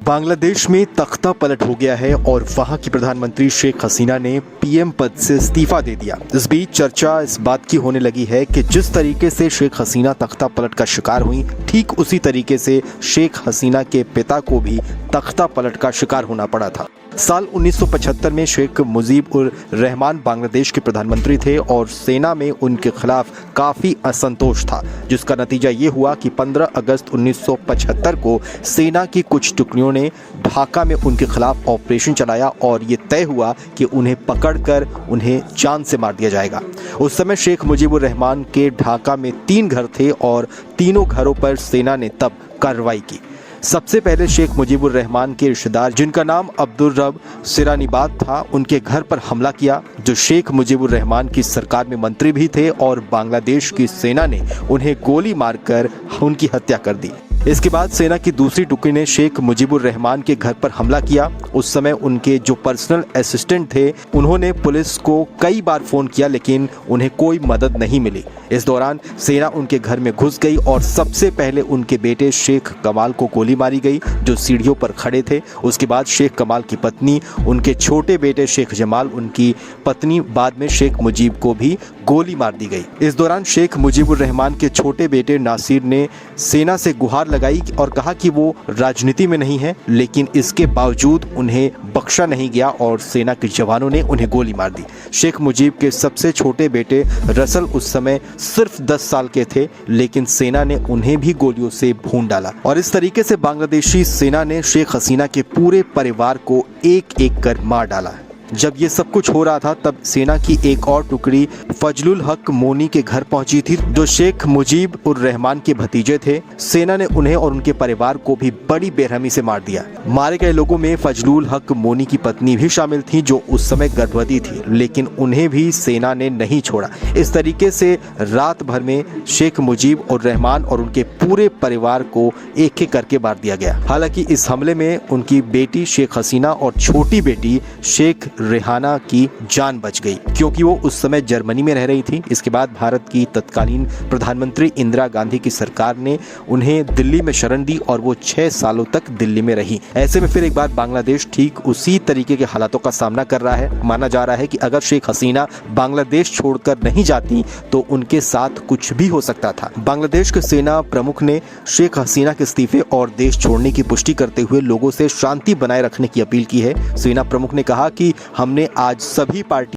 बांग्लादेश में तख्ता पलट हो गया है और वहां की प्रधानमंत्री शेख हसीना ने पीएम पद से इस्तीफा दे दिया। इस बीच चर्चा इस बात की होने लगी है कि जिस तरीके से शेख हसीना तख्ता पलट का शिकार हुई, ठीक उसी तरीके से शेख हसीना के पिता को भी तख्ता पलट का शिकार होना पड़ा था। साल 1975 में शेख मुजीब उर रहमान बांग्लादेश के प्रधानमंत्री थे और सेना में उनके खिलाफ काफ़ी असंतोष था, जिसका नतीजा ये हुआ कि 15 अगस्त 1975 को सेना की कुछ टुकड़ियों ने ढाका में उनके खिलाफ ऑपरेशन चलाया और ये तय हुआ कि उन्हें पकड़कर उन्हें जान से मार दिया जाएगा। उस समय शेख मुजीब उर रहमान के ढाका में 3 घर थे और तीनों घरों पर सेना ने तब कार्रवाई की। सबसे पहले शेख मुजीबुर रहमान के रिश्तेदार, जिनका नाम अब्दुल रब सिरानीबाद था, उनके घर पर हमला किया, जो शेख मुजीबुर रहमान की सरकार में मंत्री भी थे, और बांग्लादेश की सेना ने उन्हें गोली मारकर उनकी हत्या कर दी। इसके बाद सेना की दूसरी टुकड़ी ने शेख मुजीबुर रहमान के घर पर हमला किया। उस समय उनके जो पर्सनल असिस्टेंट थे, उन्होंने पुलिस को कई बार फोन किया, लेकिन उन्हें कोई मदद नहीं मिली। इस दौरान सेना उनके घर में घुस गई और सबसे पहले उनके बेटे शेख कमाल को गोली मारी गई, जो सीढ़ियों पर खड़े थे। उसके बाद शेख कमाल की पत्नी, उनके छोटे बेटे शेख जमाल, उनकी पत्नी, बाद में शेख मुजीब को भी गोली मार दी गई। इस दौरान शेख मुजीबुर रहमान के छोटे बेटे नासिर ने सेना से गुहार लगाई और कहा कि वो राजनीति में नहीं है, लेकिन इसके बावजूद उन्हें बख्शा नहीं गया और सेना के जवानों ने उन्हें गोली मार दी। शेख मुजीब के सबसे छोटे बेटे रसल उस समय सिर्फ 10 साल के थे, लेकिन सेना ने उन्हें भी गोलियों से भून डाला। और इस तरीके से बांग्लादेशी सेना ने शेख हसीना के पूरे परिवार को एक एक कर मार डाला। जब ये सब कुछ हो रहा था, तब सेना की एक और टुकड़ी फजलुल हक मोनी के घर पहुंची थी, जो शेख मुजीब उर रहमान के भतीजे थे। सेना ने उन्हें और उनके परिवार को भी बड़ी बेरहमी से मार दिया। मारे गए लोगों में फजलुल हक मोनी की पत्नी भी शामिल थी, जो उस समय गर्भवती थी, लेकिन उन्हें भी सेना ने नहीं छोड़ा। इस तरीके से रात भर में शेख मुजीब उर रहमान और उनके पूरे परिवार को एक एक करके मार दिया गया। हालांकि इस हमले में उनकी बेटी शेख हसीना और छोटी बेटी शेख रेहाना की जान बच गई, क्योंकि वो उस समय जर्मनी में रह रही थी। इसके बाद भारत की तत्कालीन प्रधानमंत्री इंदिरा गांधी की सरकार ने उन्हें दिल्ली में शरण दी और वो 6 सालों तक दिल्ली में रही। ऐसे में फिर एक बार बांग्लादेश ठीक उसी तरीके के हालातों का सामना कर रहा है। माना जा रहा है कि अगर शेख हसीना बांग्लादेश छोड़कर नहीं जाती तो उनके साथ कुछ भी हो सकता था। बांग्लादेश के सेना प्रमुख ने शेख हसीना के इस्तीफे और देश छोड़ने की पुष्टि करते हुए लोगों से शांति बनाए रखने की अपील की है। सेना प्रमुख ने कहा कि हमने आज सभी पार्टी